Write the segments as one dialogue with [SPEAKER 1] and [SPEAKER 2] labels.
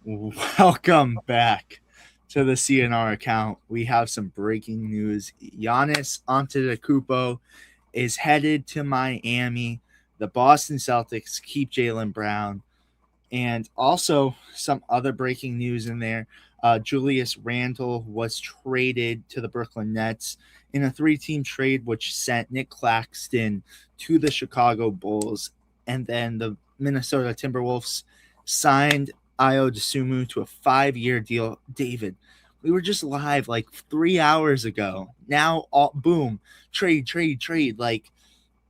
[SPEAKER 1] Welcome back to the CNR account. We have some breaking news. Giannis Antetokounmpo is headed to Miami. The Boston Celtics keep Jaylen Brown. And also some other breaking news in there. Julius Randle was traded to the Brooklyn Nets in a three-team trade, which sent Nick Claxton to the Chicago Bulls. And then the Minnesota Timberwolves signed Io DeSumo to a 5-year deal. David, we were just live like 3 hours ago. Now, boom, trade. Like,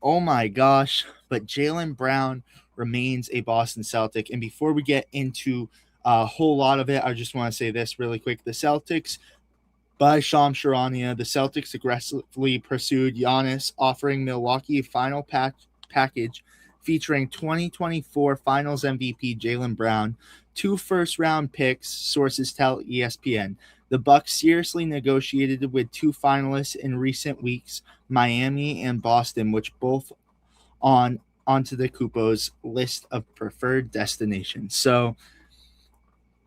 [SPEAKER 1] oh my gosh. But Jaylen Brown remains a Boston Celtic. And before we get into a whole lot of it, I just want to say this really quick. The Celtics, by Shams Charania, the Celtics aggressively pursued Giannis, offering Milwaukee a final package featuring 2024 Finals MVP Jaylen Brown, 2 first-round picks, sources tell ESPN. The Bucks seriously negotiated with 2 finalists in recent weeks, Miami and Boston, which both onto the Kupo's list of preferred destinations. So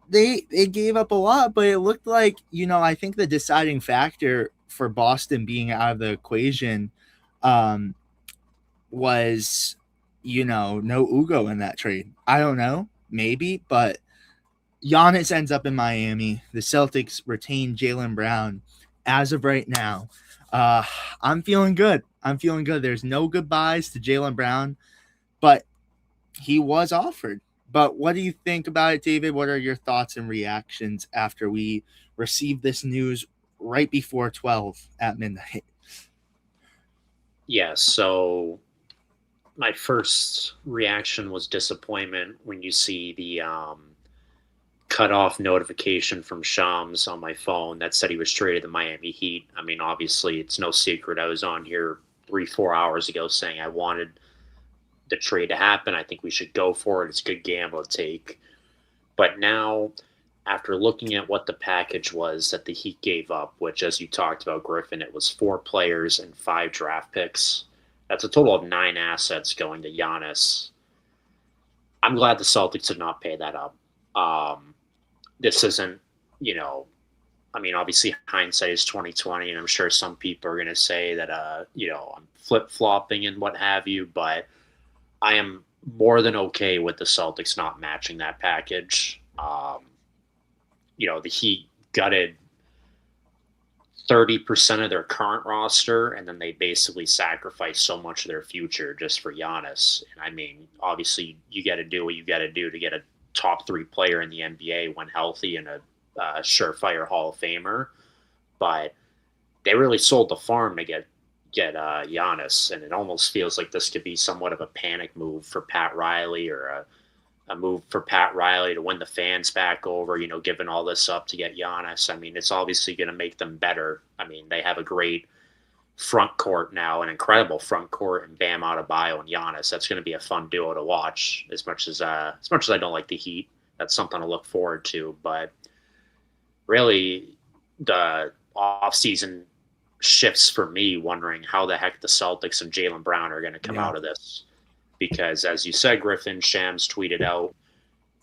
[SPEAKER 1] they gave up a lot, but it looked like, I think the deciding factor for Boston being out of the equation was, no Ugo in that trade. I don't know, maybe, but Giannis ends up in Miami. The Celtics retain Jaylen Brown. As of right now, I'm feeling good. There's no goodbyes to Jaylen Brown, but he was offered. But what do you think about it, David? What are your thoughts and reactions after we received this news right before 12 at midnight?
[SPEAKER 2] Yeah, so my first reaction was disappointment when you see the cutoff notification from Shams on my phone that said he was traded to Miami Heat. I mean, obviously, it's no secret. I was on here 3-4 hours ago saying I wanted the trade to happen. I think we should go for it. It's a good gamble to take. But now, after looking at what the package was that the Heat gave up, which, as you talked about, Griffin, it was 4 players and 5 draft picks. That's a total of 9 assets going to Giannis. I'm glad the Celtics did not pay that up. This isn't, obviously hindsight is 2020, and I'm sure some people are going to say that, I'm flip flopping and what have you, but I am more than okay with the Celtics not matching that package. The Heat gutted 30% of their current roster, and then they basically sacrificed so much of their future just for Giannis. And I mean, obviously, you got to do what you got to do to get a top 3 player in the NBA when healthy and a surefire Hall of Famer. But they really sold the farm to get Giannis, and it almost feels like this could be somewhat of a panic move for Pat Riley, or a move for Pat Riley to win the fans back over, giving all this up to get Giannis. I mean, it's obviously going to make them better. I mean, they have a great front court now, an incredible front court, and Bam Adebayo and Giannis. That's going to be a fun duo to watch. As much as I don't like the Heat, that's something to look forward to. But really, the offseason shifts for me, wondering how the heck the Celtics and Jaylen Brown are going to come out of this. Because, as you said, Griffin, Shams tweeted out,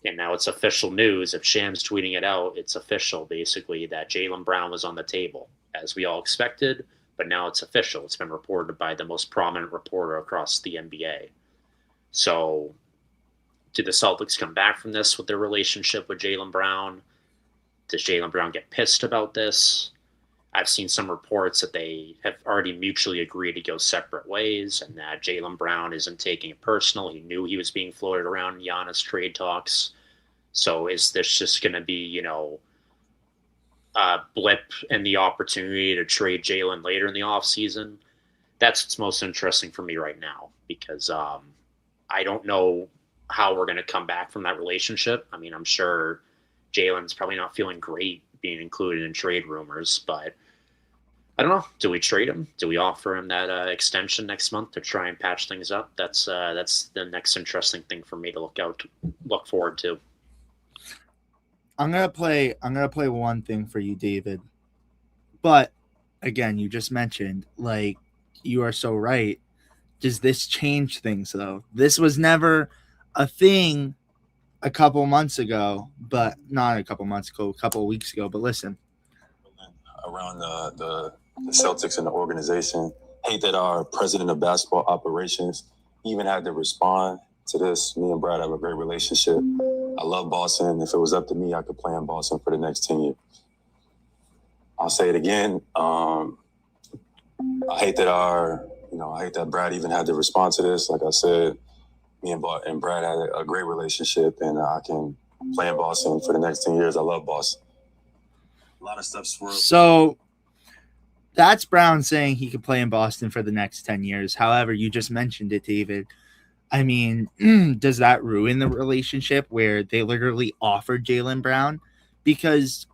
[SPEAKER 2] and now it's official news. If Shams tweeting it out, it's official, basically, that Jaylen Brown was on the table, as we all expected. But now it's official. It's been reported by the most prominent reporter across the NBA. So, do the Celtics come back from this with their relationship with Jaylen Brown? Does Jaylen Brown get pissed about this? I've seen some reports that they have already mutually agreed to go separate ways, and that Jaylen Brown isn't taking it personal. He knew he was being floated around in Giannis trade talks. So is this just going to be, a blip in the opportunity to trade Jaylen later in the offseason? That's what's most interesting for me right now, because I don't know how we're going to come back from that relationship. I mean, I'm sure Jaylen's probably not feeling great being included in trade rumors, but I don't know. Do we trade him? Do we offer him that extension next month to try and patch things up? That's the next interesting thing for me to look forward to.
[SPEAKER 1] I'm gonna play one thing for you, David. But again, you just mentioned, like, you are so right. Does this change things though? This was never a thing a couple months ago, but not a couple months ago, a couple of weeks ago. But listen,
[SPEAKER 3] around the Celtics and the organization. Hate that our president of basketball operations even had to respond to this. Me and Brad have a great relationship. I love Boston. If it was up to me, I could play in Boston for the next 10 years. I'll say it again. I hate that Brad even had to respond to this. Like I said, me and Brad had a great relationship, and I can play in Boston for the next 10 years. I love Boston. A lot of stuff swirls.
[SPEAKER 1] So that's Brown saying he could play in Boston for the next 10 years. However, you just mentioned it, David. I mean, does that ruin the relationship where they literally offered Jaylen Brown? Because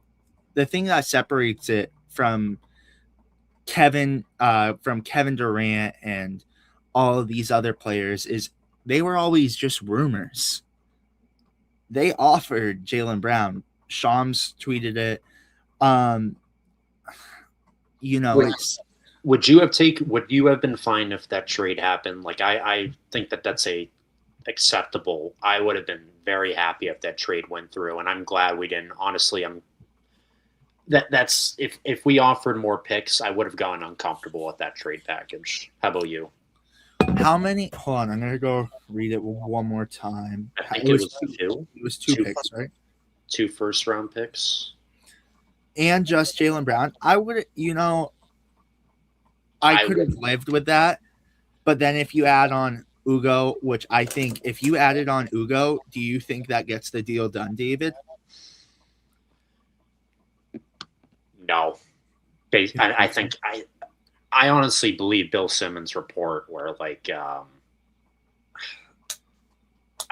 [SPEAKER 1] the thing that separates it from Kevin Durant and all of these other players is they were always just rumors. They offered Jaylen Brown. Shams tweeted it.
[SPEAKER 2] Would you have been fine if that trade happened? Like I think that's acceptable. I would have been very happy if that trade went through, and I'm glad we didn't. Honestly, that's if we offered more picks, I would have gone uncomfortable with that trade package. How about you?
[SPEAKER 1] How many? Hold on, I'm gonna go read it one more time.
[SPEAKER 2] I think it was two.
[SPEAKER 1] It was two picks, right?
[SPEAKER 2] 2 first-round picks.
[SPEAKER 1] And just Jaylen Brown. I would, I could have lived with that. But then if you add on Ugo, which I think if you added on Ugo, do you think that gets the deal done, David?
[SPEAKER 2] No. I think I honestly believe Bill Simmons' report where I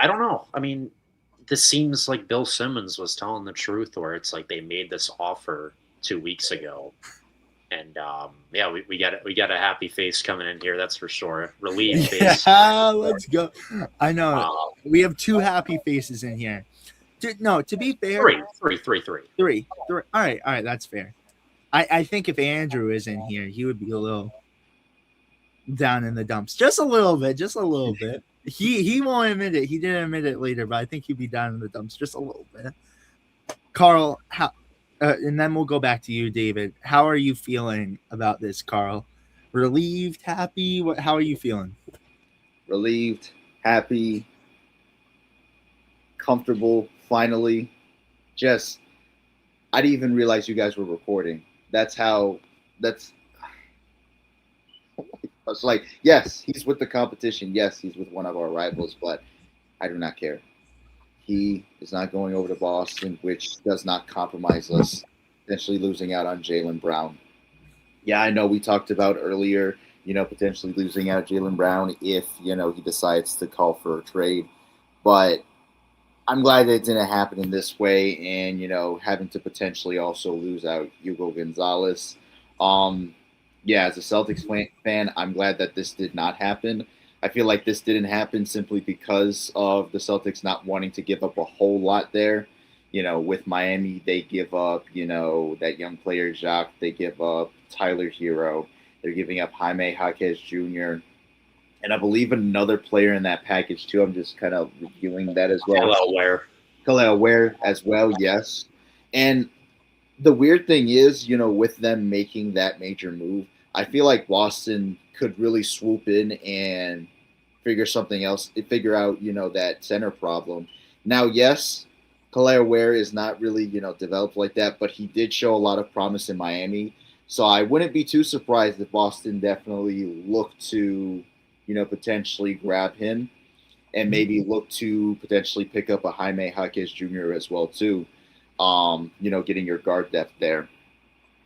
[SPEAKER 2] don't know. I mean, this seems like Bill Simmons was telling the truth, where it's like they made this offer 2 weeks ago, and we got a happy face coming in here. That's for sure. Relieved face.
[SPEAKER 1] Yeah, let's go. I know we have 2 happy faces in here. No, to be fair, three. All right, that's fair. I think if Andrew is in here, he would be a little down in the dumps, just a little bit. He won't admit it. He didn't admit it later, but I think he'd be down in the dumps just a little bit. Carl, how? And then we'll go back to you, David. How are you feeling about this, Carl? Relieved, happy? How are you feeling?
[SPEAKER 4] Relieved, happy, comfortable. Finally, I didn't even realize you guys were recording. It's like, yes, he's with the competition. Yes, he's with one of our rivals, but I do not care. He is not going over to Boston, which does not compromise us potentially losing out on Jaylen Brown. Yeah, I know we talked about earlier, potentially losing out Jaylen Brown if, he decides to call for a trade. But I'm glad that it didn't happen in this way, and, having to potentially also lose out Hugo Gonzalez. As a Celtics fan, I'm glad that this did not happen. I feel like this didn't happen simply because of the Celtics not wanting to give up a whole lot there. With Miami, they give up, that young player Jacques. They give up Tyler Hero. They're giving up Jaime Jaquez Jr., and I believe another player in that package, too. I'm just kind of reviewing that as well. Khalil Ware as well, yes. And the weird thing is, with them making that major move, I feel like Boston could really swoop in and figure out, that center problem. Now, yes, Khalil Ware is not really, developed like that, but he did show a lot of promise in Miami. So I wouldn't be too surprised if Boston definitely looked to potentially grab him, and maybe look to potentially pick up a Jaime Jaquez Jr. as well, too. Getting your guard depth there.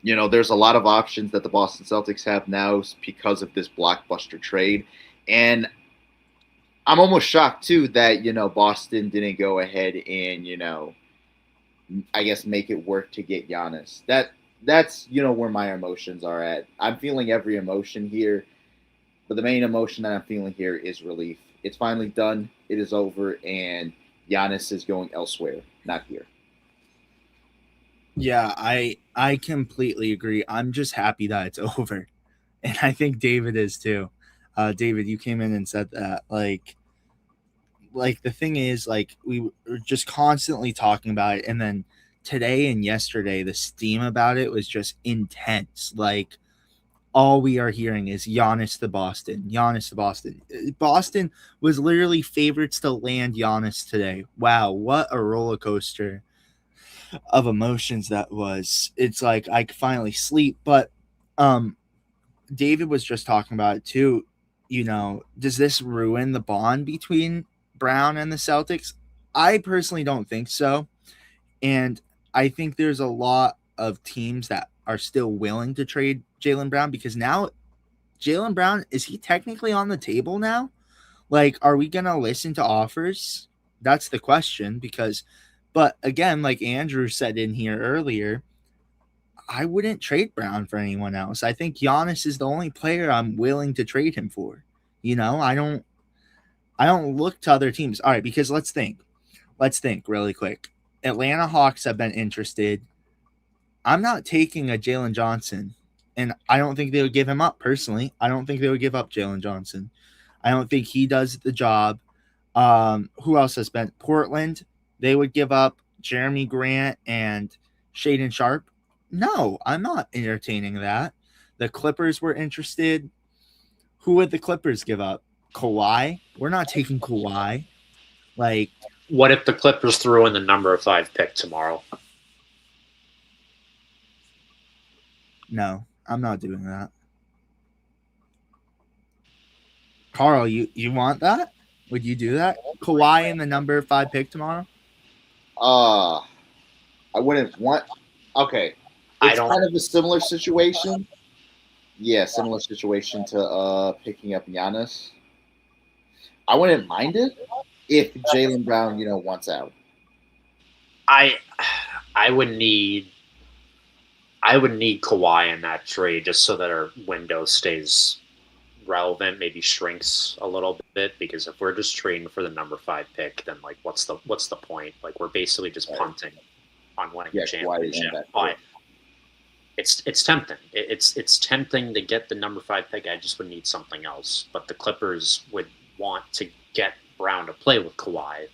[SPEAKER 4] There's a lot of options that the Boston Celtics have now because of this blockbuster trade. And I'm almost shocked, too, that, Boston didn't go ahead and, I guess make it work to get Giannis. That's where my emotions are at. I'm feeling every emotion here. But the main emotion that I'm feeling here is relief. It's finally done. It is over. And Giannis is going elsewhere, not here.
[SPEAKER 1] Yeah, I completely agree. I'm just happy that it's over. And I think David is too. David, you came in and said that. Like, like the thing is, like we were just constantly talking about it, and then today and yesterday the steam about it was just intense. Like all we are hearing is Giannis to Boston, Giannis to Boston. Boston was literally favorites to land Giannis today. Wow, what a roller coaster of emotions that was. It's like I could finally sleep. But David was just talking about it too. You know, does this ruin the bond between Brown and the Celtics? I personally don't think so. And I think there's a lot of teams that are still willing to trade Jaylen Brown, because now Jaylen Brown, is he technically on the table now? Like, are we going to listen to offers? That's the question. Because, but again, like Andrew said in here earlier, I wouldn't trade Brown for anyone else. I think Giannis is the only player I'm willing to trade him for. You know, I don't look to other teams. All right, because let's think really quick. Atlanta Hawks have been interested. I'm not taking a Jalen Johnson, and I don't think they would give him up personally. I don't think they would give up Jalen Johnson. I don't think he does the job. Who else has been? Portland, they would give up Jeremy Grant and Shaden Sharp. No, I'm not entertaining that. The Clippers were interested. Who would the Clippers give up? Kawhi? We're not taking Kawhi. Like,
[SPEAKER 2] what if the Clippers threw in the number 5 pick tomorrow?
[SPEAKER 1] No, I'm not doing that. Carl, you want that? Would you do that? Kawhi in the number 5 pick tomorrow?
[SPEAKER 4] I wouldn't want. Okay, it's kind of a similar situation. Yeah, similar situation to picking up Giannis. I wouldn't mind it if Jaylen Brown, wants out.
[SPEAKER 2] I would need Kawhi in that trade just so that our window stays relevant, maybe shrinks a little bit, because if we're just trading for the number 5 pick, then like what's the point? Like we're basically just punting on winning the championship. But it's tempting. It's tempting to get the number 5 pick. I just would need something else. But the Clippers would want to get Brown to play with Kawhi.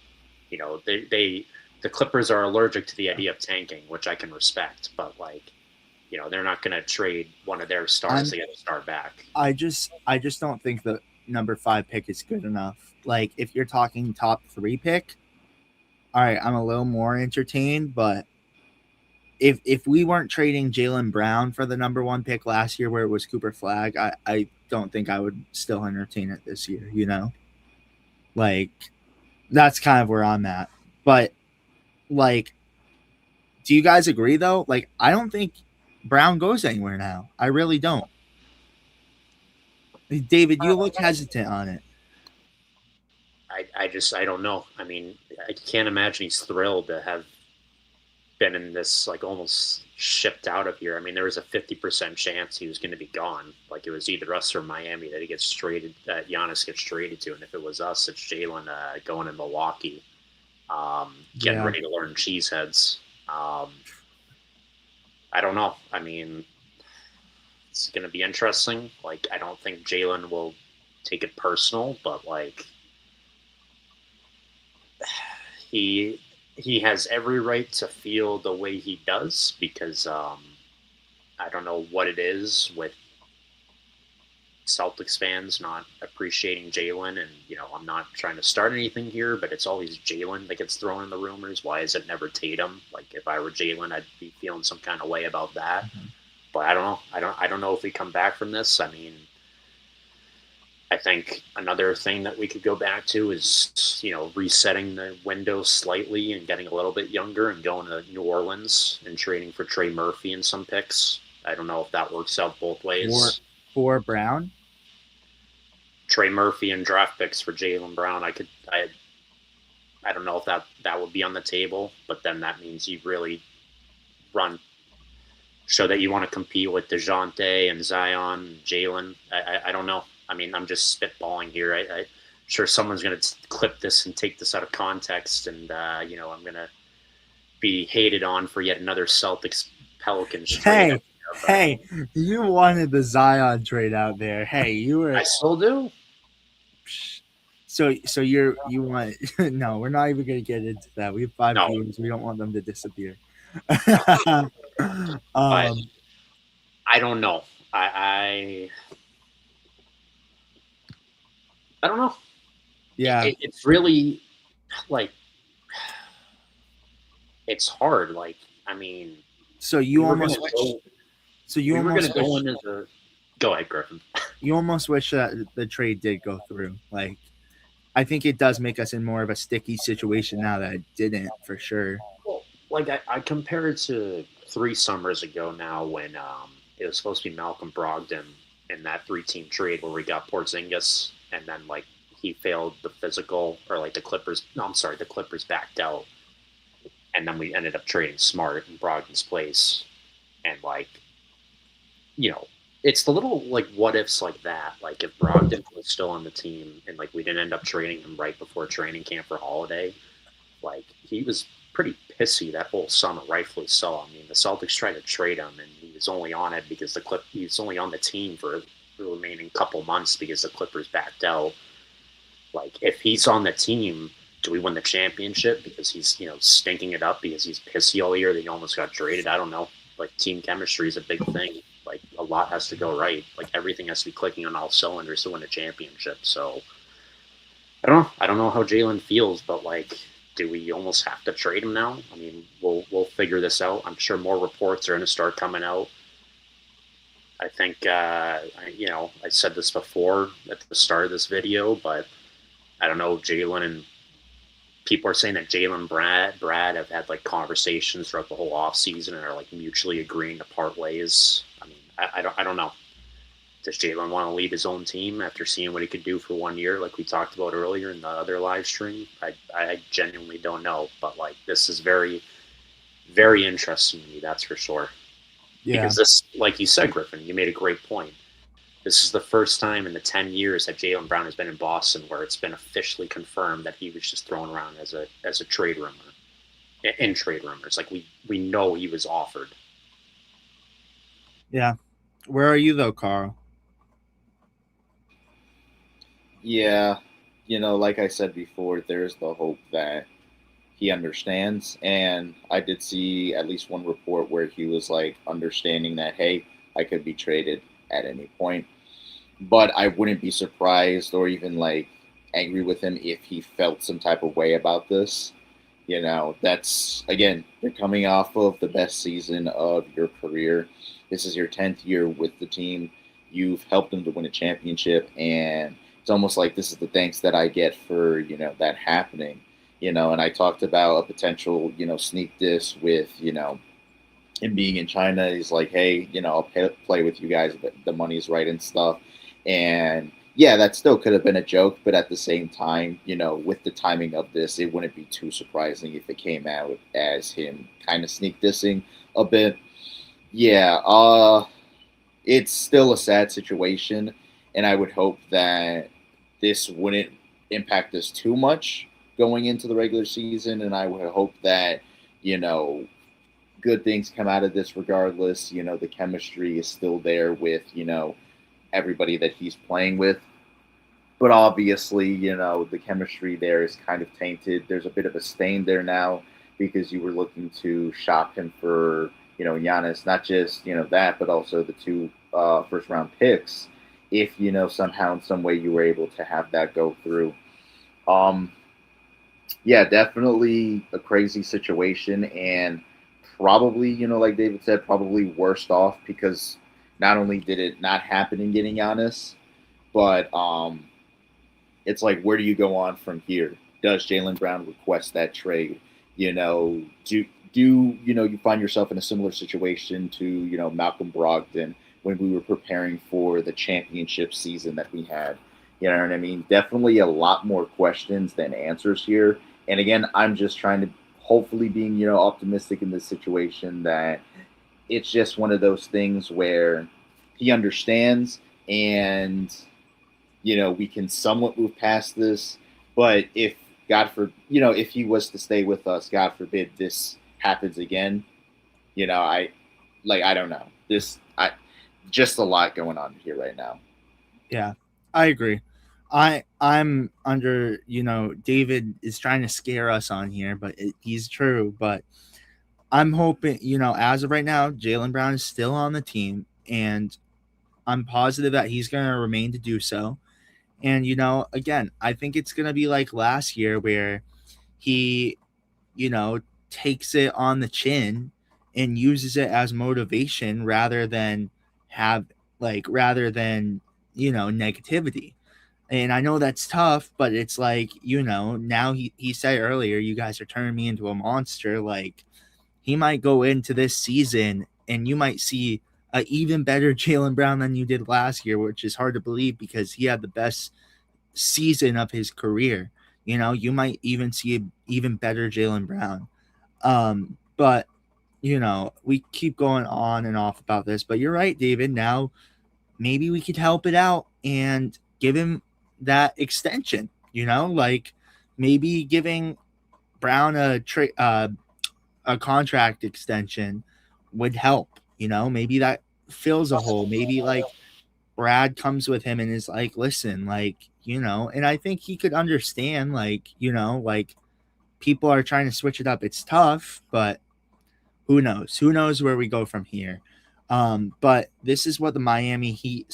[SPEAKER 2] You know, the Clippers are allergic to the idea of tanking, which I can respect, but like, you know, they're not going to trade one of their stars to get a star back.
[SPEAKER 1] I just don't think the number 5 pick is good enough. Like, if you're talking top 3 pick, all right, I'm a little more entertained. But if we weren't trading Jaylen Brown for the number 1 pick last year, where it was Cooper Flag, I don't think I would still entertain it this year. You know, like that's kind of where I'm at. But like, do you guys agree though? Like, I don't think Brown goes anywhere now. I really don't. David, you look hesitant on it.
[SPEAKER 2] I don't know. I mean, I can't imagine he's thrilled to have been in this, like, almost shipped out of here. I mean, there was a 50% chance he was going to be gone. Like, it was either us or Miami that he gets traded, Giannis gets traded to. And if it was us, it's Jaylen going to Milwaukee, getting ready to learn cheeseheads. I don't know. I mean, it's going to be interesting. Like, I don't think Jaylen will take it personal, but like, he has every right to feel the way he does, because I don't know what it is with Celtics fans not appreciating Jaylen. And, you know, I'm not trying to start anything here, but it's always Jaylen that gets thrown in the rumors. Why is it never Tatum? Like, if I were Jaylen, I'd be feeling some kind of way about that. Mm-hmm. But I don't know. I don't know if we come back from this. I mean, I think another thing that we could go back to is, you know, resetting the window slightly and getting a little bit younger and going to New Orleans and trading for Trey Murphy and some picks. I don't know if that works out both ways.
[SPEAKER 1] For Brown?
[SPEAKER 2] Trey Murphy and draft picks for Jaylen Brown. I don't know if that would be on the table, but then that means you really show that you want to compete with DeJounte and Zion and Jaylen. I don't know. I mean, I'm just spitballing here. I'm sure someone's going to clip this and take this out of context, and you know, I'm going to be hated on for yet another Celtics Pelicans trade.
[SPEAKER 1] Hey, you wanted the Zion trade out there. Hey, you were.
[SPEAKER 2] I still do.
[SPEAKER 1] So you want no? We're not even gonna get into that. We have 5
[SPEAKER 2] No,
[SPEAKER 1] viewers. We don't want them to disappear.
[SPEAKER 2] but I don't know. I I don't know.
[SPEAKER 1] Yeah.
[SPEAKER 2] It's really like it's hard. Like I mean,
[SPEAKER 1] So
[SPEAKER 2] we
[SPEAKER 1] you
[SPEAKER 2] were gonna
[SPEAKER 1] almost wish.
[SPEAKER 2] go.
[SPEAKER 1] So you
[SPEAKER 2] We were gonna
[SPEAKER 1] almost
[SPEAKER 2] go
[SPEAKER 1] wish.
[SPEAKER 2] in as a. Go ahead, Griffin.
[SPEAKER 1] You almost wish that the trade did go through. Like, I think it does make us in more of a sticky situation now that it didn't, for sure.
[SPEAKER 2] Well, like I compare it to 3 summers ago now when it was supposed to be Malcolm Brogdon in that 3-team trade where we got Porzingis and then like he failed the physical or like the Clippers. No, I'm sorry, the Clippers backed out and then we ended up trading Smart in Brogdon's place and like it's the little like what ifs like that. Like if Brogdon was still on the team and like we didn't end up trading him right before training camp for holiday, like he was pretty pissy that whole summer, rightfully so. I mean, the Celtics tried to trade him, and he was only on it because he was only on the team for the remaining couple months because the Clippers backed out. Like, if he's on the team, do we win the championship because he's stinking it up because he's pissy all year that he almost got traded? I don't know. Like, team chemistry is a big thing. Like, a lot has to go right. Like, everything has to be clicking on all cylinders to win a championship. So I don't know. I don't know how Jaylen feels, but like, do we almost have to trade him now? I mean, we'll figure this out. I'm sure more reports are going to start coming out. I think I said this before at the start of this video, but I don't know. Jaylen and people are saying that Jaylen Brad have had like conversations throughout the whole offseason and are like mutually agreeing to part ways. I mean, I don't know. Does Jaylen want to lead his own team after seeing what he could do for 1 year, like we talked about earlier in the other live stream? I genuinely don't know, but like this is very, very interesting to me. That's for sure.
[SPEAKER 1] Yeah.
[SPEAKER 2] Because this, like you said, Griffin, you made a great point. This is the first time in the 10 years that Jaylen Brown has been in Boston where it's been officially confirmed that he was just thrown around as a trade rumor, in trade rumors. Like we know he was offered.
[SPEAKER 1] Yeah. Where are you though, Carl?
[SPEAKER 4] Yeah, like I said before, there's the hope that he understands. And I did see at least one report where he was like understanding that, hey, I could be traded at any point. But I wouldn't be surprised or even like angry with him if he felt some type of way about this. That's again, you're coming off of the best season of your career. This is your 10th year with the team. You've helped them to win a championship, and it's almost like this is the thanks that I get for that happening. And I talked about a potential sneak diss with him being in China. He's like, hey, I'll play with you guys, but the money's right and stuff. And yeah, that still could have been a joke, but at the same time, with the timing of this, it wouldn't be too surprising if it came out as him kind of sneak dissing a bit. Yeah, it's still a sad situation, and I would hope that this wouldn't impact us too much going into the regular season, and I would hope that good things come out of this regardless. The chemistry is still there with everybody that he's playing with. But obviously, the chemistry there is kind of tainted. There's a bit of a stain there now because you were looking to shop him for, Giannis, not just, that, but also the 2 first round picks. If, somehow in some way you were able to have that go through. Yeah, definitely a crazy situation. And probably, like David said, probably worst off because not only did it not happen in getting Giannis, but it's like, where do you go on from here? Does Jaylen Brown request that trade? Do you find yourself in a similar situation to Malcolm Brogdon when we were preparing for the championship season that we had? You know what I mean? Definitely a lot more questions than answers here. And again, I'm just trying to hopefully being optimistic in this situation that it's just one of those things where he understands and we can somewhat move past this. But if if he was to stay with us, God forbid this happens again, I don't know. Just a lot going on here right now.
[SPEAKER 1] Yeah, I agree. I'm under, David is trying to scare us on here, but he's true. But I'm hoping, as of right now, Jaylen Brown is still on the team, and I'm positive that he's going to remain to do so. And, again, I think it's going to be like last year where he, takes it on the chin and uses it as motivation rather than, negativity. And I know that's tough, but it's like, now he said earlier, you guys are turning me into a monster. Like, he might go into this season and you might see a even better Jaylen Brown than you did last year, which is hard to believe because he had the best season of his career. You might even see an even better Jaylen Brown. But we keep going on and off about this, but you're right, David. Now maybe we could help it out and give him that extension. Like maybe giving Brown a contract extension would help. Maybe that fills a hole. Maybe like Brad comes with him and is like, listen, like, and I think he could understand, like, like people are trying to switch it up. It's tough, but who knows? Who knows where we go from here? But this is what the Miami Heat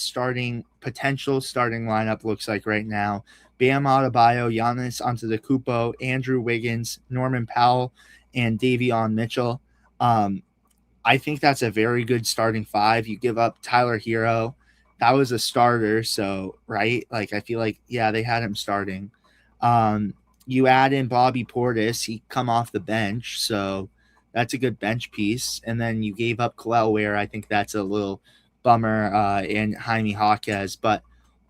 [SPEAKER 1] potential starting lineup looks like right now. Bam Adebayo, Giannis Antetokounmpo, Andrew Wiggins, Norman Powell, and Davion Mitchell. I think that's a very good starting five. You give up Tyler Hero. That was a starter, so right? Like I feel like, yeah, they had him starting. You add in Bobby Portis, he come off the bench, so that's a good bench piece. And then you gave up Khalil Ware. I think that's a little bummer, and Jaime Jaquez. But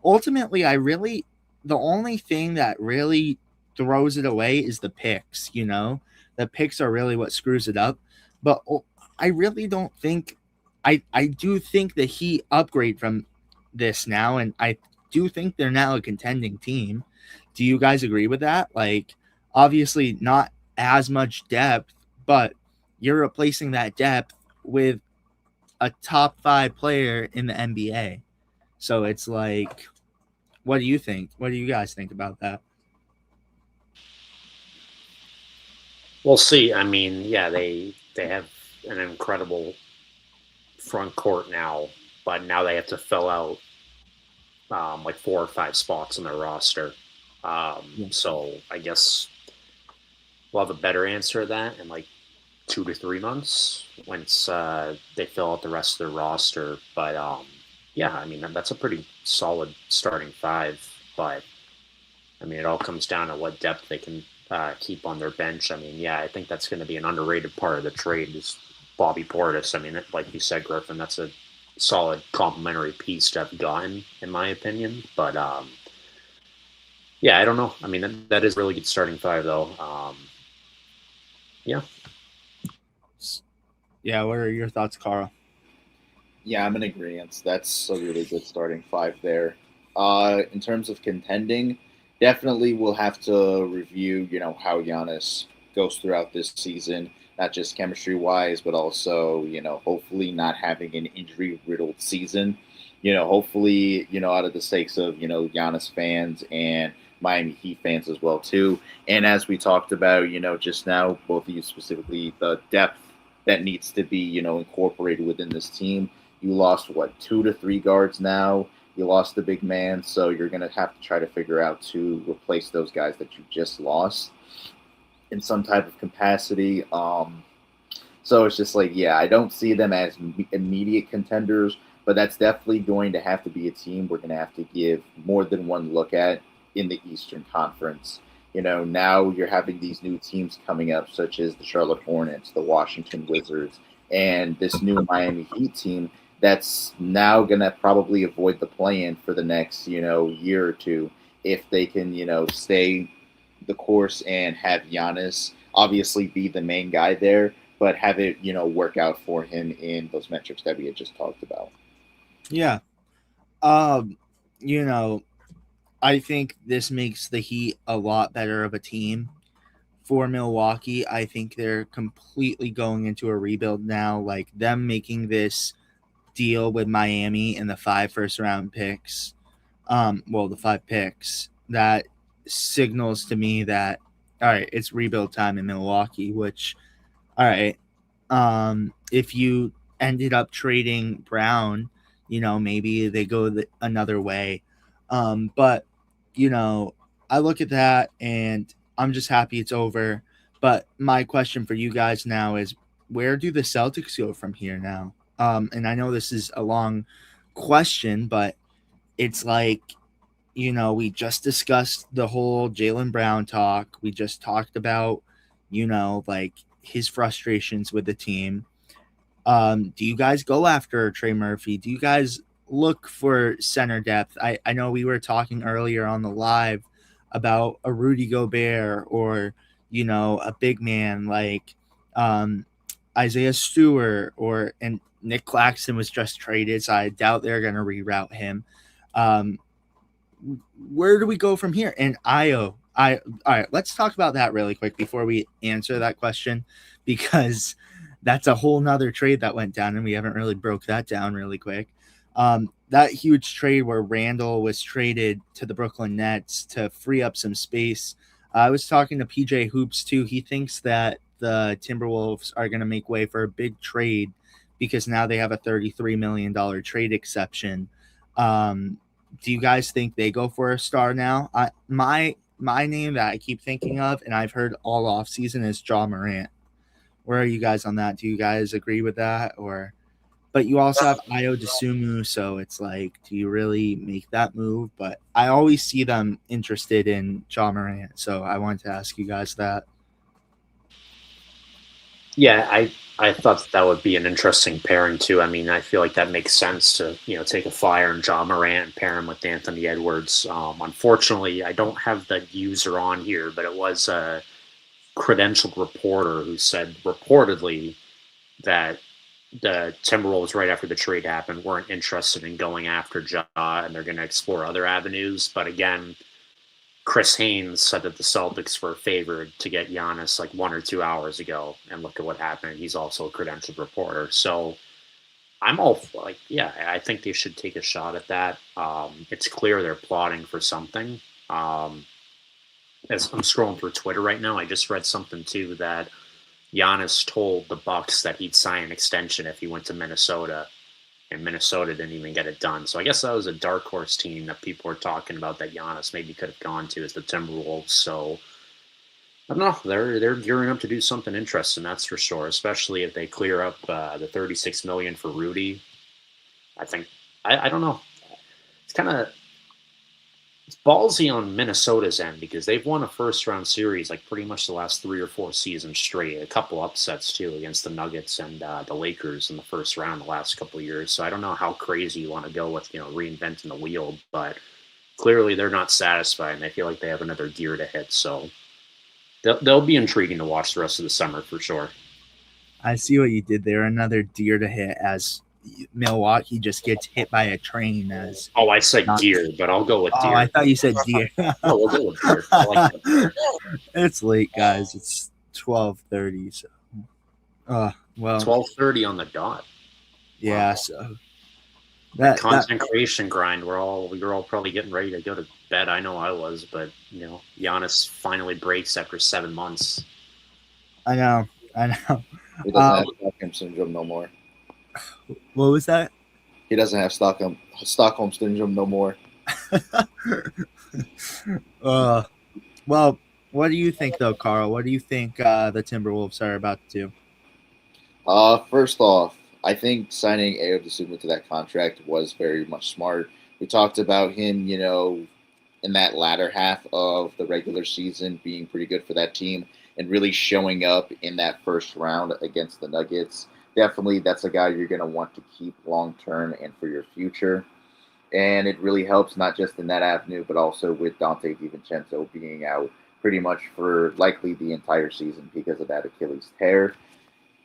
[SPEAKER 1] ultimately, the only thing that really throws it away is the picks. The picks are really what screws it up. But I really don't think I do think the Heat upgrade from this now, and I do think they're now a contending team. Do you guys agree with that? Like, obviously not as much depth, but you're replacing that depth with a top 5 player in the NBA. So it's like, what do you think? What do you guys think about that?
[SPEAKER 2] We'll see. I mean, yeah, they have an incredible front court now, but now they have to fill out like 4 or 5 spots on their roster. So I guess we'll have a better answer to that in like 2 to 3 months once they fill out the rest of their roster. But yeah, I mean that's a pretty solid starting 5. But I mean, it all comes down to what depth they can keep on their bench. I mean, yeah, I think that's going to be an underrated part of the trade is Bobby Portis. I mean, like you said, Griffin, that's a solid complementary piece to have gotten, in my opinion. But yeah, I don't know. I mean, that is a really good starting 5, though. Yeah.
[SPEAKER 1] Yeah, what are your thoughts, Carl?
[SPEAKER 4] Yeah, I'm in agreement. That's a really good starting 5 there. In terms of contending, definitely we'll have to review, how Giannis goes throughout this season, not just chemistry wise, but also, hopefully not having an injury riddled season. Hopefully, out of the sakes of, Giannis fans and Miami Heat fans as well too. And as we talked about, just now, both of you specifically, the depth that needs to be, incorporated within this team. You lost 2 to 3 guards now. You lost the big man, so you're going to have to try to figure out to replace those guys that you just lost in some type of capacity. So it's just like, yeah, I don't see them as immediate contenders, but that's definitely going to have to be a team we're going to have to give more than one look at in the Eastern Conference. Now you're having these new teams coming up, such as the Charlotte Hornets, the Washington Wizards, and this new Miami Heat team that's now going to probably avoid the play-in for the next, year or two if they can, stay the course and have Giannis obviously be the main guy there, but have it, work out for him in those metrics that we had just talked about.
[SPEAKER 1] Yeah. I think this makes the Heat a lot better of a team. For Milwaukee, I think they're completely going into a rebuild now. Like them making this deal with Miami and the 5 first-round picks the 5 picks, that signals to me that, all right, it's rebuild time in Milwaukee, which, all right, if you ended up trading Brown, maybe they go another way. But, I look at that and I'm just happy it's over. But my question for you guys now is, where do the Celtics go from here now? And I know this is a long question, but it's like, we just discussed the whole Jaylen Brown talk. We just talked about, like his frustrations with the team. Do you guys go after Trey Murphy? Do you guys look for center depth? I know we were talking earlier on the live about a Rudy Gobert or, a big man like Isaiah Stewart and Nick Claxton was just traded, so I doubt they're going to reroute him. Where do we go from here? And all right, let's talk about that really quick before we answer that question, because that's a whole nother trade that went down and we haven't really broke that down really quick. That huge trade where Randall was traded to the Brooklyn Nets to free up some space. I was talking to PJ Hoops too. He thinks that the Timberwolves are going to make way for a big trade because now they have a $33 million trade exception. Do you guys think they go for a star now? My name that I keep thinking of, and I've heard all off season, is Ja Morant. Where are you guys on that? Do you guys agree with that? But you also have Ayo Dosunmu, so it's like, do you really make that move? But I always see them interested in Ja Morant, so I wanted to ask you guys that.
[SPEAKER 2] Yeah, I thought that would be an interesting pairing too. I mean, I feel like that makes sense to take a flyer and Ja Morant and pair him with Anthony Edwards. Unfortunately, I don't have the user on here, but it was a credentialed reporter who said reportedly that the Timberwolves right after the trade happened weren't interested in going after Ja, and they're going to explore other avenues. But again, Chris Haynes said that the Celtics were favored to get Giannis like 1 or 2 hours ago, and look at what happened. He's also a credentialed reporter. So I'm all like, yeah, I think they should take a shot at that. It's clear they're plotting for something. As I'm scrolling through Twitter right now, I just read something too that Giannis told the Bucks that he'd sign an extension if he went to Minnesota, and Minnesota didn't even get it done. So I guess that was a dark horse team that people were talking about that Giannis maybe could have gone to, as the Timberwolves. So I don't know. They're gearing up to do something interesting, that's for sure. Especially if they clear up the $36 million for Rudy. I think I don't know. It's kind of it's ballsy on Minnesota's end because they've won a first round series like pretty much the last 3 or 4 seasons straight. A couple upsets too against the Nuggets and the Lakers in the first round the last couple of years. So I don't know how crazy you want to go with reinventing the wheel, but clearly they're not satisfied and they feel like they have another gear to hit. So they'll be intriguing to watch the rest of the summer for sure.
[SPEAKER 1] I see what you did there. Another deer to hit as Milwaukee just gets hit by a train.
[SPEAKER 2] I said gear, but I'll go with deer.
[SPEAKER 1] Oh, I thought you said deer.
[SPEAKER 2] No, we'll go with deer. I like that.
[SPEAKER 1] It's late, guys. It's 12:30. So, well,
[SPEAKER 2] 12:30 on the dot.
[SPEAKER 1] Yeah.
[SPEAKER 2] Wow.
[SPEAKER 1] So
[SPEAKER 2] that content creation grind. We were all probably getting ready to go to bed. I know I was, but Giannis finally breaks after 7 months.
[SPEAKER 1] I know.
[SPEAKER 4] He doesn't have Stockholm syndrome no more.
[SPEAKER 1] What was that?
[SPEAKER 4] He doesn't have Stockholm syndrome no more.
[SPEAKER 1] Well, what do you think though, Carl? What do you think the Timberwolves are about to do?
[SPEAKER 4] First off, I think signing Ayo Dosunmu to that contract was very much smart. We talked about him, in that latter half of the regular season being pretty good for that team and really showing up in that first round against the Nuggets. Definitely, that's a guy you're going to want to keep long-term and for your future. And it really helps not just in that avenue, but also with Dante DiVincenzo being out pretty much for likely the entire season because of that Achilles tear.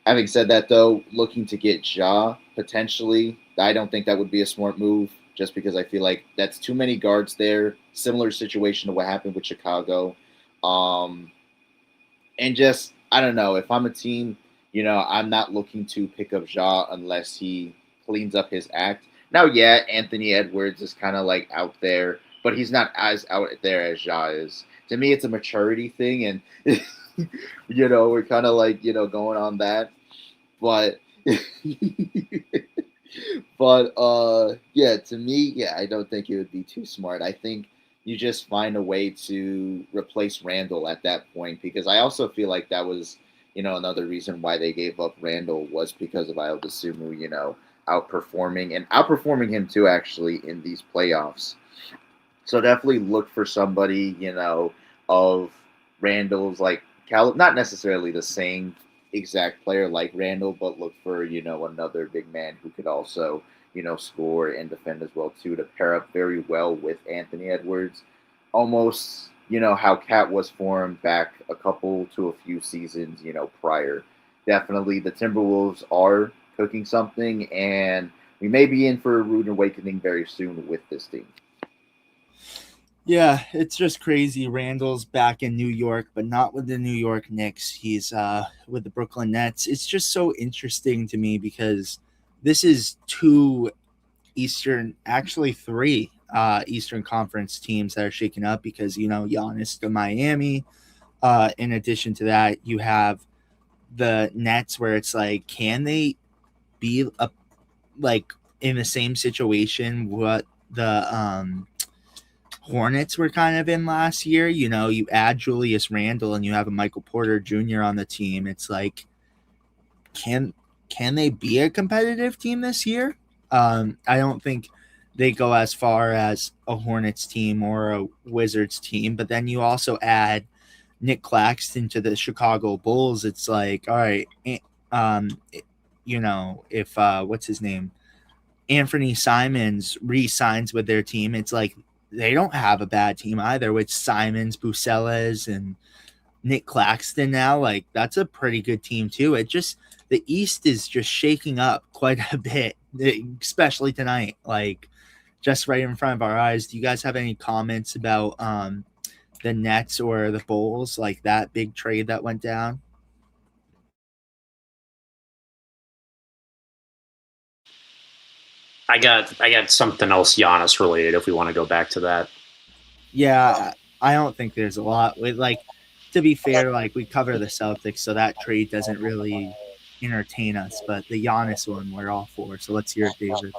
[SPEAKER 4] Having said that, though, looking to get Ja, potentially, I don't think that would be a smart move just because I feel like that's too many guards there. Similar situation to what happened with Chicago. And just, I don't know, if I'm a team, I'm not looking to pick up Ja unless he cleans up his act. Now, yeah, Anthony Edwards is kind of like out there, but he's not as out there as Ja is. To me, it's a maturity thing, and we're kind of like going on that, but yeah, to me, yeah, I don't think it would be too smart. I think you just find a way to replace Randall at that point, because I also feel like that was, another reason why they gave up Randall was because of Ayodesumu, outperforming him too, actually, in these playoffs. So definitely look for somebody, of Randall's like not necessarily the same exact player like Randall, but look for, another big man who could also, score and defend as well too, to pair up very well with Anthony Edwards. Almost, how Cat was formed back a couple to a few seasons, prior. Definitely the Timberwolves are cooking something, and we may be in for a rude awakening very soon with this team.
[SPEAKER 1] Yeah, it's just crazy. Randall's back in New York, but not with the New York Knicks. He's with the Brooklyn Nets. It's just so interesting to me because this is three Eastern Conference teams that are shaking up because, Giannis to Miami. In addition to that, you have the Nets where it's like, can they be in the same situation what the Hornets were kind of in last year? You add Julius Randle and you have a Michael Porter Jr. on the team. It's like, can they be a competitive team this year? I don't think they go as far as a Hornets team or a Wizards team, but then you also add Nick Claxton to the Chicago Bulls. It's like, all right, if what's his name, Anthony Simons re-signs with their team, it's like they don't have a bad team either with Simons, Bucelas, and Nick Claxton now. Like, that's a pretty good team too. The East is just shaking up quite a bit, especially tonight, like just right in front of our eyes. Do you guys have any comments about the Nets or the Bulls, like that big trade that went down?
[SPEAKER 2] I got something else Giannis related if we want to go back to that.
[SPEAKER 1] Yeah, I don't think there's a lot. To be fair, we cover the Celtics, so that trade doesn't really entertain us. But the Giannis one, we're all for. So let's hear it, David.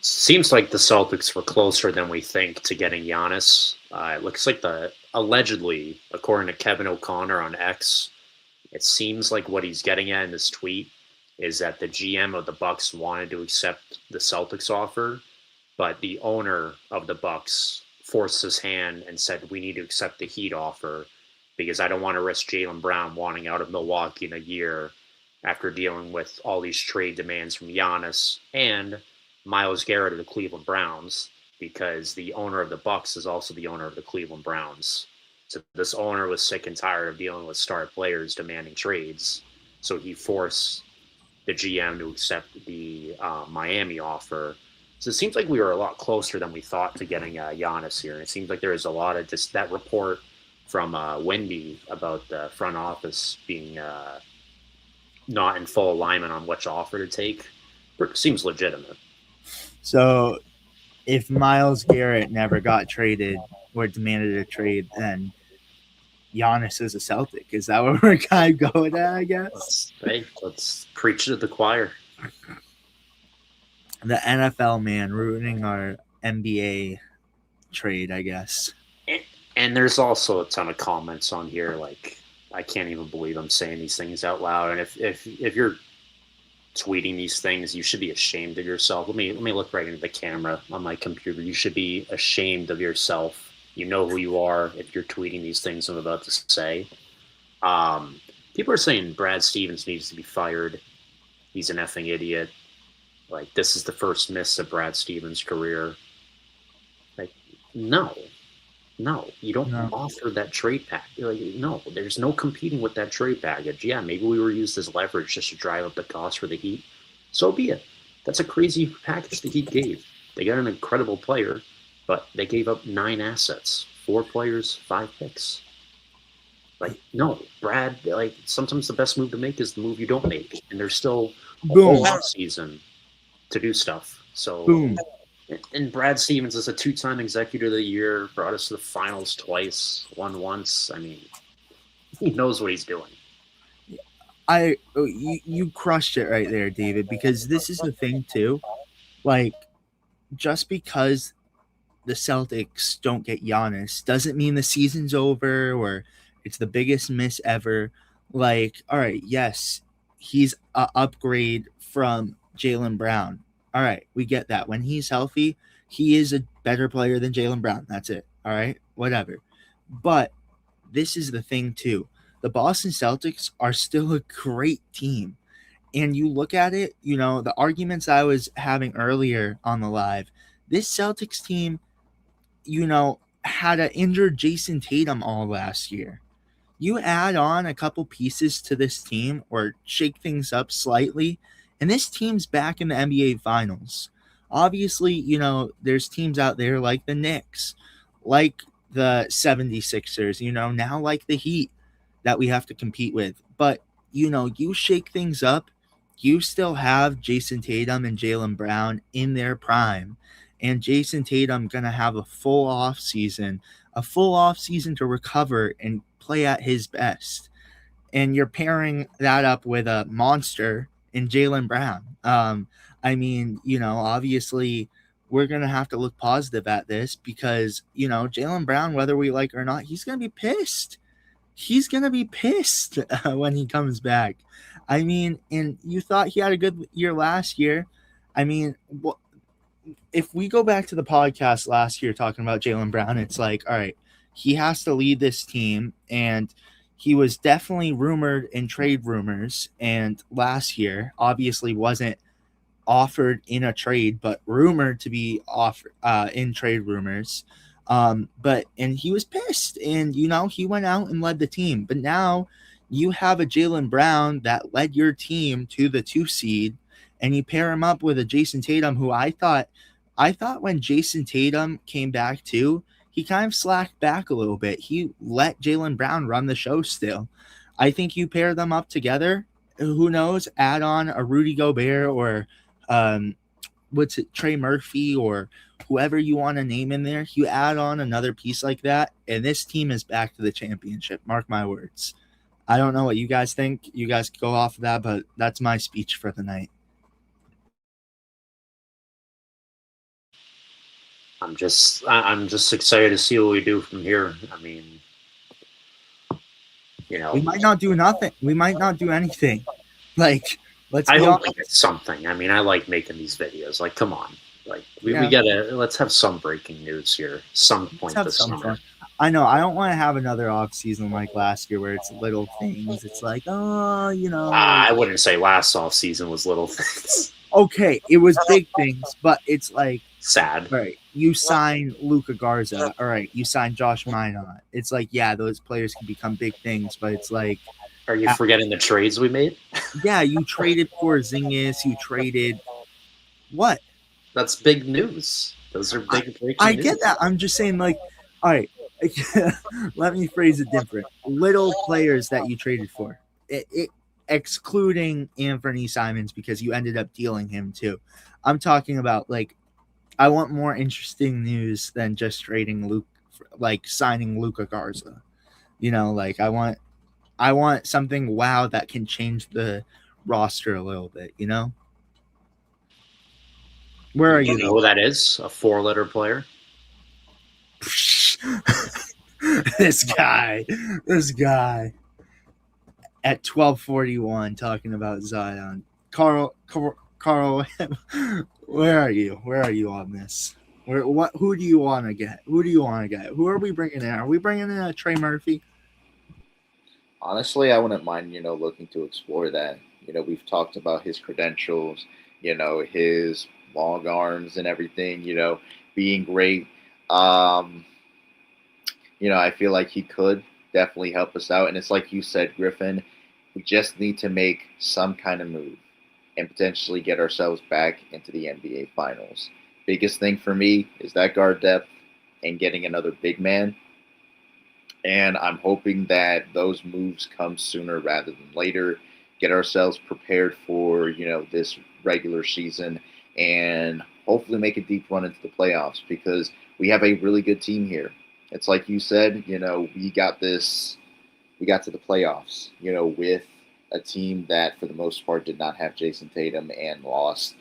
[SPEAKER 2] Seems like the Celtics were closer than we think to getting Giannis. It looks like allegedly, according to Kevin O'Connor on X, it seems like what he's getting at in this tweet is that the GM of the Bucks wanted to accept the Celtics offer, but the owner of the Bucks forced his hand and said, we need to accept the Heat offer because I don't want to risk Jaylen Brown wanting out of Milwaukee in a year after dealing with all these trade demands from Giannis and Myles Garrett of the Cleveland Browns, because the owner of the Bucks is also the owner of the Cleveland Browns. So this owner was sick and tired of dealing with star players demanding trades. So he forced the GM to accept the Miami offer. So it seems like we were a lot closer than we thought to getting Giannis here. And it seems like there is a lot of just that report from Wendy about the front office being not in full alignment on which offer to take. It seems legitimate.
[SPEAKER 1] So if Myles Garrett never got traded or demanded a trade, then Giannis is a Celtic. Is that what we're kind of going at, I guess?
[SPEAKER 2] Let's preach to the choir.
[SPEAKER 1] The NFL man ruining our NBA trade, I guess.
[SPEAKER 2] And there's also a ton of comments on here. Like, I can't even believe I'm saying these things out loud. And if you're tweeting these things, you should be ashamed of yourself. Let me look right into the camera on my computer. You should be ashamed of yourself. You know who you are if you're tweeting these things I'm about to say. People are saying Brad Stevens needs to be fired. He's an effing idiot. Like, this is the first miss of Brad Stevens' career. Like, no, you don't offer that trade package. Like, no, there's no competing with that trade package. Yeah, maybe we were used as leverage just to drive up the cost for the Heat. So be it. That's a crazy package the Heat gave. They got an incredible player, but they gave up 9 assets, 4 players, 5 picks. Like, no, Brad, like, sometimes the best move to make is the move you don't make. And there's still a whole season to do stuff. So,
[SPEAKER 1] Boom.
[SPEAKER 2] and Brad Stevens is a 2-time Executive of the Year, brought us to the finals twice, won once. I mean, he knows what he's doing.
[SPEAKER 1] You crushed it right there, David, because this is the thing too. Like, just because the Celtics don't get Giannis doesn't mean the season's over or it's the biggest miss ever. Like, all right, yes, he's an upgrade from Jaylen Brown. All right, we get that. When he's healthy, he is a better player than Jaylen Brown. That's it. All right, whatever. But this is the thing too. The Boston Celtics are still a great team. And you look at it, the arguments I was having earlier on the live, this Celtics team, had an injured Jason Tatum all last year. You add on a couple pieces to this team or shake things up slightly, and this team's back in the NBA Finals. Obviously, there's teams out there like the Knicks, like the 76ers, now like the Heat that we have to compete with. But, you shake things up, you still have Jason Tatum and Jaylen Brown in their prime. And Jason Tatum going to have a full off season to recover and play at his best. And you're pairing that up with a monster in Jaylen Brown. Obviously we're going to have to look positive at this because, Jaylen Brown, whether we like or not, he's going to be pissed. He's going to be pissed when he comes back. And you thought he had a good year last year. If we go back to the podcast last year talking about Jaylen Brown, it's like, all right, he has to lead this team. And he was definitely rumored in trade rumors. And last year, obviously wasn't offered in a trade, but rumored to be offered in trade rumors. And he was pissed. And, he went out and led the team. But now you have a Jaylen Brown that led your team to the 2 seed. And you pair him up with a Jason Tatum, who I thought when Jason Tatum came back too, he kind of slacked back a little bit. He let Jaylen Brown run the show still. I think you pair them up together. Who knows? Add on a Rudy Gobert or Trey Murphy or whoever you want to name in there. You add on another piece like that, and this team is back to the championship. Mark my words. I don't know what you guys think. You guys go off of that, but that's my speech for the night.
[SPEAKER 2] I'm just excited to see what we do from here.
[SPEAKER 1] We might not do nothing. We might not do anything. Like,
[SPEAKER 2] I hope we get something. I like making these videos. Like, come on. Like, we gotta, let's have some breaking news here. Some point this summer.
[SPEAKER 1] I know. I don't want to have another off season like last year where it's little things. It's like,
[SPEAKER 2] I wouldn't say last off season was little things.
[SPEAKER 1] Okay, it was big things, but it's like
[SPEAKER 2] sad.
[SPEAKER 1] Right. You sign Luka Garza. All right. You sign Josh Minot. It's like, yeah, those players can become big things, but it's like.
[SPEAKER 2] Are you forgetting the trades we made?
[SPEAKER 1] Yeah, you traded Porzingis. You traded what?
[SPEAKER 2] That's big news. Those are big breaking
[SPEAKER 1] I
[SPEAKER 2] news.
[SPEAKER 1] get that. I'm just saying, like, all right. Let me phrase it different. Little players that you traded for. Excluding Anthony Simons because you ended up dealing him too. I'm talking about like I want more interesting news than just trading signing Luka Garza. Like I want something wow that can change the roster a little bit. Where are you?
[SPEAKER 2] You know who that is? A 4-letter player.
[SPEAKER 1] This guy. At 12:41 talking about Zion. Carl, where are you? Where are you on this? Who do you want to get? Who are we bringing in? Are we bringing in a Trey Murphy?
[SPEAKER 4] Honestly, I wouldn't mind, looking to explore that. We've talked about his credentials, his long arms and everything, being great. I feel like he could definitely help us out. And it's like you said, Griffin, we just need to make some kind of move and potentially get ourselves back into the NBA Finals. Biggest thing for me is that guard depth and getting another big man. And I'm hoping that those moves come sooner rather than later. Get ourselves prepared for, this regular season and hopefully make a deep run into the playoffs because we have a really good team here. It's like you said, we got to the playoffs, with a team that for the most part did not have Jason Tatum and lost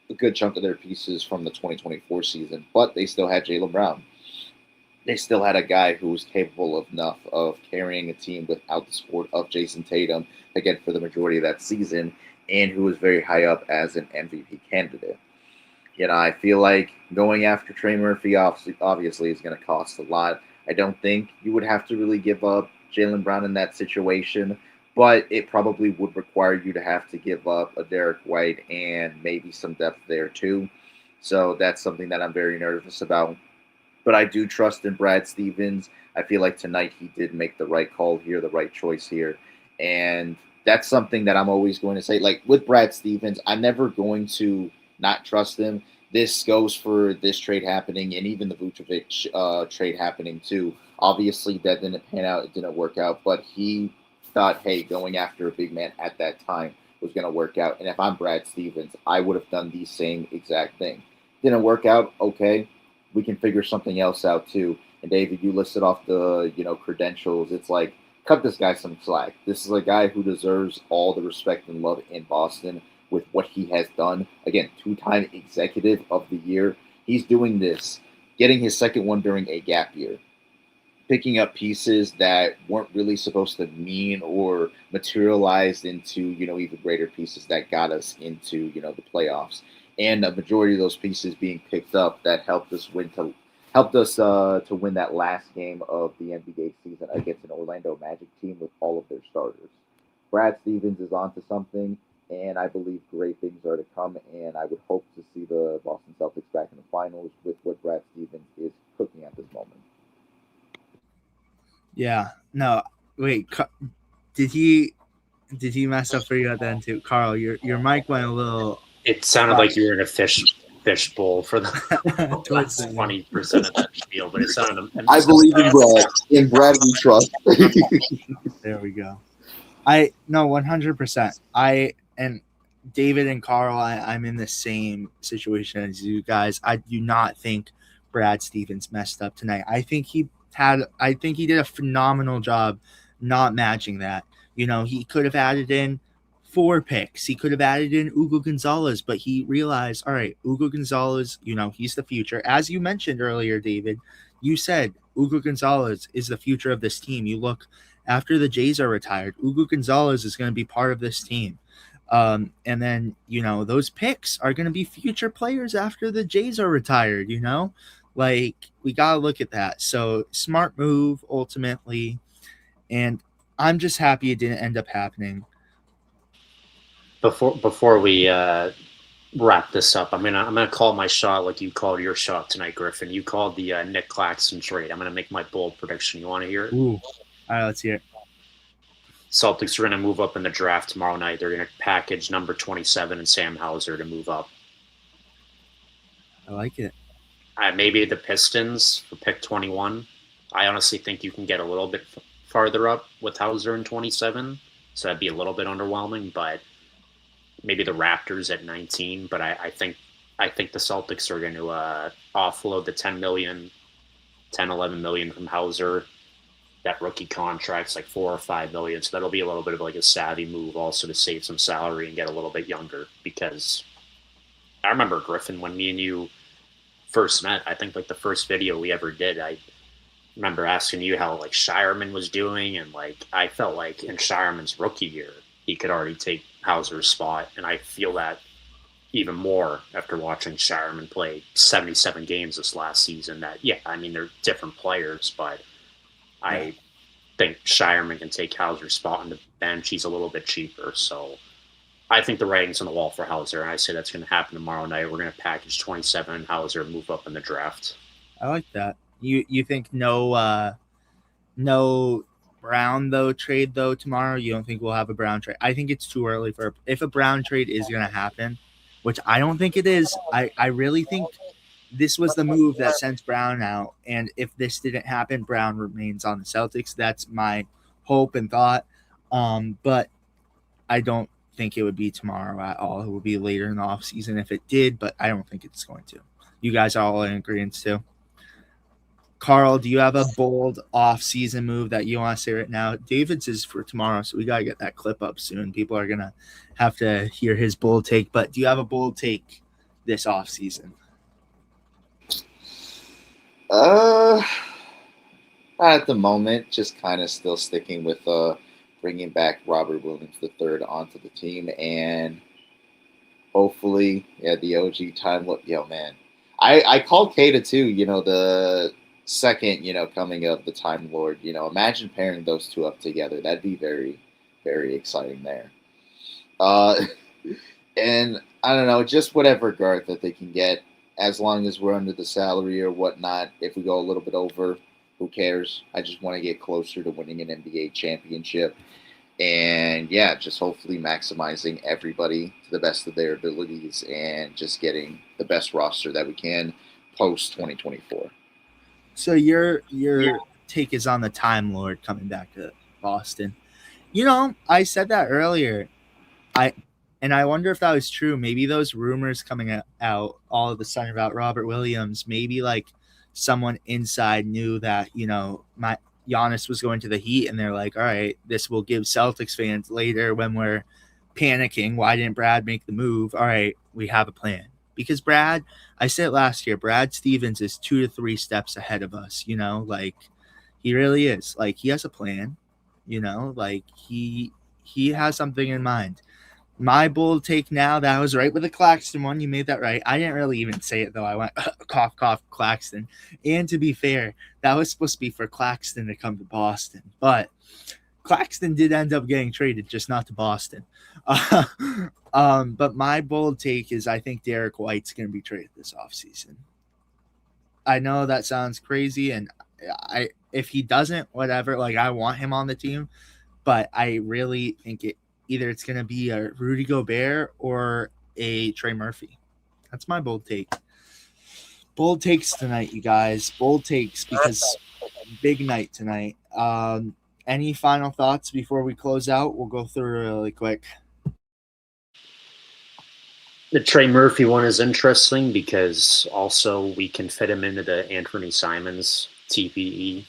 [SPEAKER 4] a good chunk of their pieces from the 2024 season, but they still had Jaylen Brown. They still had a guy who was capable enough of carrying a team without the support of Jason Tatum, again, for the majority of that season, and who was very high up as an MVP candidate. I feel like going after Trey Murphy obviously is going to cost a lot. I don't think you would have to really give up Jaylen Brown in that situation, but it probably would require you to have to give up a Derek White and maybe some depth there too. So that's something that I'm very nervous about. But I do trust in Brad Stevens. I feel like tonight he did make the right call here, the right choice here. And that's something that I'm always going to say. Like with Brad Stevens, I'm never going to not trust him. This goes for this trade happening and even the Vucevic trade happening too. Obviously, that didn't pan out. It didn't work out. But he thought, hey, going after a big man at that time was going to work out. And if I'm Brad Stevens, I would have done the same exact thing. Didn't work out, okay. We can figure something else out too. And David, you listed off the credentials. It's like, cut this guy some slack. This is a guy who deserves all the respect and love in Boston with what he has done. Again, 2-time executive of the year. He's doing this, getting his second one during a gap year, picking up pieces that weren't really supposed to mean or materialized into even greater pieces that got us into the playoffs. And a majority of those pieces being picked up that helped us to win that last game of the NBA season against an Orlando Magic team with all of their starters. Brad Stevens is onto something, and I believe great things are to come. And I would hope to see the Boston Celtics back in the finals with what Brad Stevens is cooking at this moment.
[SPEAKER 1] Yeah. No. Wait. Did he mess up for you at the end too, Carl? Your mic went a little.
[SPEAKER 2] It sounded like you were in a fish bowl for the last 20% of that spiel, but it sounded.
[SPEAKER 4] I believe in Brad. In Brad, we trust.
[SPEAKER 1] There we go. 100%. And David and Carl, I'm in the same situation as you guys. I do not think Brad Stevens messed up tonight. I think he did a phenomenal job not matching that. He could have added in 4 picks. He could have added in Hugo Gonzalez, but he realized, all right, Hugo Gonzalez, he's the future. As you mentioned earlier, David, you said Hugo Gonzalez is the future of this team. You look, after the Jays are retired, Hugo Gonzalez is going to be part of this team. And then, those picks are going to be future players after the Jays are retired, Like, we got to look at that. So, smart move, ultimately. And I'm just happy it didn't end up happening.
[SPEAKER 2] Before we wrap this up, I'm gonna call my shot like you called your shot tonight, Griffin. You called the Nick Claxton trade. I'm gonna make my bold prediction. You want to hear it?
[SPEAKER 1] Ooh. All right, let's hear it.
[SPEAKER 2] Celtics are gonna move up in the draft tomorrow night. They're gonna package number 27 and Sam Hauser to move up.
[SPEAKER 1] I like it.
[SPEAKER 2] Maybe the Pistons for pick 21. I honestly think you can get a little bit farther up with Hauser in 27, so that'd be a little bit underwhelming, but maybe the Raptors at 19, but I think the Celtics are going to offload the 10, 11 million from Hauser. That rookie contract's like 4 or 5 million, so that'll be a little bit of like a savvy move also to save some salary and get a little bit younger, because I remember, Griffin, when me and you first met, I think like the first video we ever did, I remember asking you how like Shireman was doing, and like I felt like in Shireman's rookie year he could already take Hauser's spot, and I feel that even more after watching Shireman play 77 games this last season. That they're different players, but I think Shireman can take Hauser's spot on the bench. He's a little bit cheaper, so I think the writing's on the wall for Hauser, and I say that's going to happen tomorrow night. We're going to package 27 and Hauser and move up in the draft.
[SPEAKER 1] I like that. You think no Brown trade tomorrow? You don't think we'll have a Brown trade? I think it's too early if a Brown trade is going to happen, which I don't think it is. I really think this was the move that sends Brown out, and if this didn't happen, Brown remains on the Celtics. That's my hope and thought. But I don't think it would be tomorrow at all. It will be later in the offseason if it did, but I don't think it's going to. You guys are all in agreement too. Carl, do you have a bold off-season move that you want to say right now? David's is for tomorrow, so we got to get that clip up soon. People are going to have to hear his bold take. But do you have a bold take this off-season?
[SPEAKER 4] Not at the moment. Just kind of still sticking with bringing back Robert Williams III onto the team. And hopefully, the OG time. Man. I called Kata too, the second, coming of the Time Lord. Imagine pairing those two up together. That'd be very, very exciting there. And I don't know, just whatever guard that they can get, as long as we're under the salary or whatnot. If we go a little bit over, who cares? I just want to get closer to winning an NBA championship. And just hopefully maximizing everybody to the best of their abilities and just getting the best roster that we can post 2024.
[SPEAKER 1] So your take is on the Time Lord coming back to Boston. I said that earlier. I wonder if that was true. Maybe those rumors coming out all of a sudden about Robert Williams, maybe like someone inside knew that, Giannis was going to the Heat, and they're like, all right, this will give Celtics fans later when we're panicking. Why didn't Brad make the move? All right, we have a plan. Because Brad, I said it last year, Brad Stevens is 2 to 3 steps ahead of us, like he really is. Like he has a plan, like he has something in mind. My bold take now, that was right with the Claxton one. You made that right. I didn't really even say it, though. I went, cough, cough, Claxton. And to be fair, that was supposed to be for Claxton to come to Boston. But Claxton did end up getting traded, just not to Boston. But my bold take is I think Derek White's going to be traded this offseason. I know that sounds crazy, and if he doesn't, whatever, like I want him on the team, but I really think either it's going to be a Rudy Gobert or a Trey Murphy. That's my bold take. Bold takes tonight, you guys. Bold takes, because big night tonight. Any final thoughts before we close out? We'll go through really quick.
[SPEAKER 2] The Trey Murphy one is interesting because also we can fit him into the Anthony Simons TPE.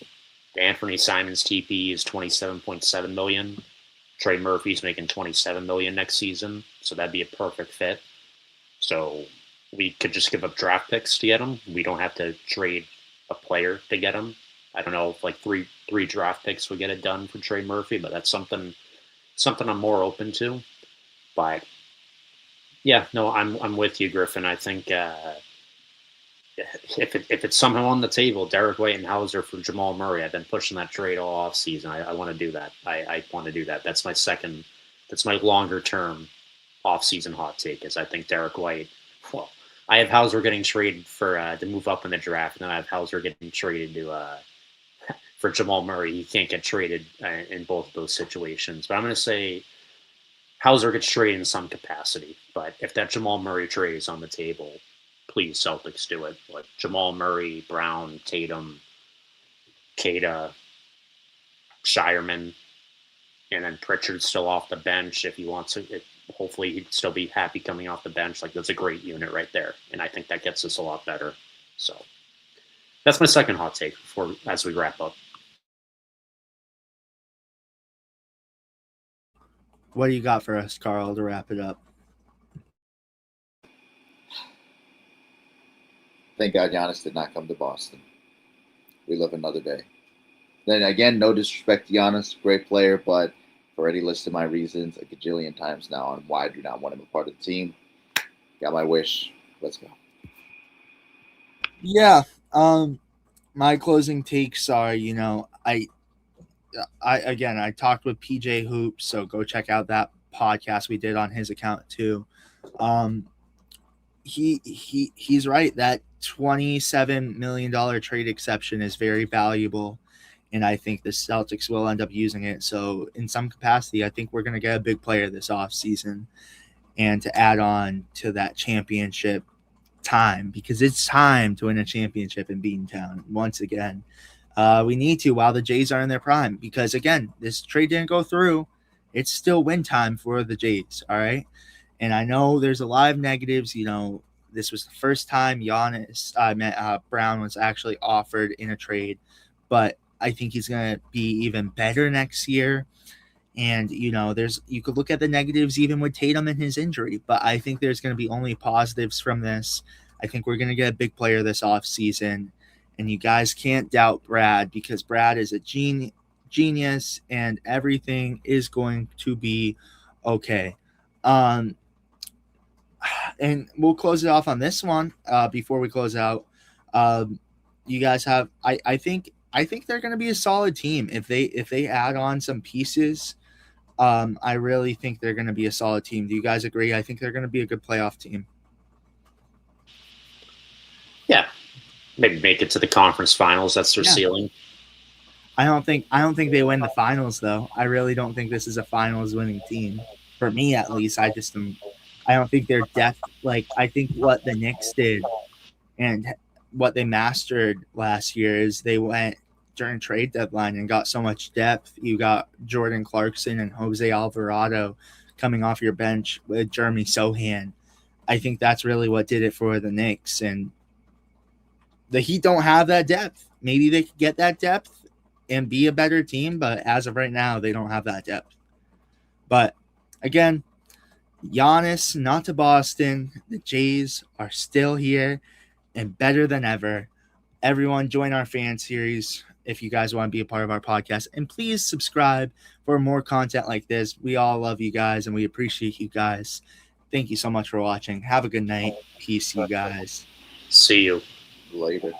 [SPEAKER 2] The Anthony Simons TPE is $27.7 million. Trey Murphy's making $27 million next season, so that'd be a perfect fit. So we could just give up draft picks to get him. We don't have to trade a player to get him. I don't know if like three draft picks would get it done for Trey Murphy, but that's something I'm more open to. But I'm with you, Griffin. I think if it's somehow on the table, Derek White and Hauser for Jamal Murray. I've been pushing that trade all off season. I want to do that. I want to do that. That's my longer term off season hot take. Is I think Derek White. Well, I have Hauser getting traded for to move up in the draft, and then I have Hauser getting traded to for Jamal Murray. He can't get traded in both of those situations. But I'm going to say Hauser gets traded in some capacity. But if that Jamal Murray trade is on the table, please, Celtics, do it. Like Jamal Murray, Brown, Tatum, Kata, Shireman, and then Pritchard's still off the bench if he wants to. Hopefully, he'd still be happy coming off the bench. Like that's a great unit right there, and I think that gets us a lot better. So that's my second hot take as we wrap up.
[SPEAKER 1] What do you got for us, Carl, to wrap it up?
[SPEAKER 4] Thank God Giannis did not come to Boston. We live another day. Then again, no disrespect to Giannis, great player, but I've already listed my reasons a gajillion times now on why I do not want him a part of the team. Got my wish. Let's go.
[SPEAKER 1] Yeah. My closing takes are, I talked with PJ Hoops, so go check out that podcast we did on his account too. He's right. That $27 million trade exception is very valuable, and I think the Celtics will end up using it. So in some capacity, I think we're going to get a big player this offseason, and to add on to that championship time, because it's time to win a championship in Beantown once again. We need to while the Jays are in their prime, because again, this trade didn't go through. it's still win time for the Jays. All right. And I know there's a lot of negatives. This was the first time Brown was actually offered in a trade, but I think he's going to be even better next year. And, you could look at the negatives even with Tatum and his injury, but I think there's going to be only positives from this. I think we're going to get a big player this offseason, and you guys can't doubt Brad, because Brad is a genius and everything is going to be okay. And we'll close it off on this one. Before we close out, you guys have, I think they're going to be a solid team if they add on some pieces. I really think they're going to be a solid team. Do you guys agree? I think they're going to be a good playoff team.
[SPEAKER 2] Yeah, maybe make it to the conference finals. That's their ceiling.
[SPEAKER 1] I don't think they win the finals, though. I really don't think this is a finals winning team. For me, at least, I don't think their depth. Like, I think what the Knicks did and what they mastered last year is they went during trade deadline and got so much depth. You got Jordan Clarkson and Jose Alvarado coming off your bench with Jeremy Sohan. I think that's really what did it for the Knicks. And the Heat don't have that depth. Maybe they could get that depth and be a better team, but as of right now, they don't have that depth. But again, Giannis, not to Boston. The Jays are still here and better than ever. Everyone join our fan series if you guys want to be a part of our podcast. And please subscribe for more content like this. We all love you guys and we appreciate you guys. Thank you so much for watching. Have a good night. Peace, you guys.
[SPEAKER 2] See you
[SPEAKER 4] later.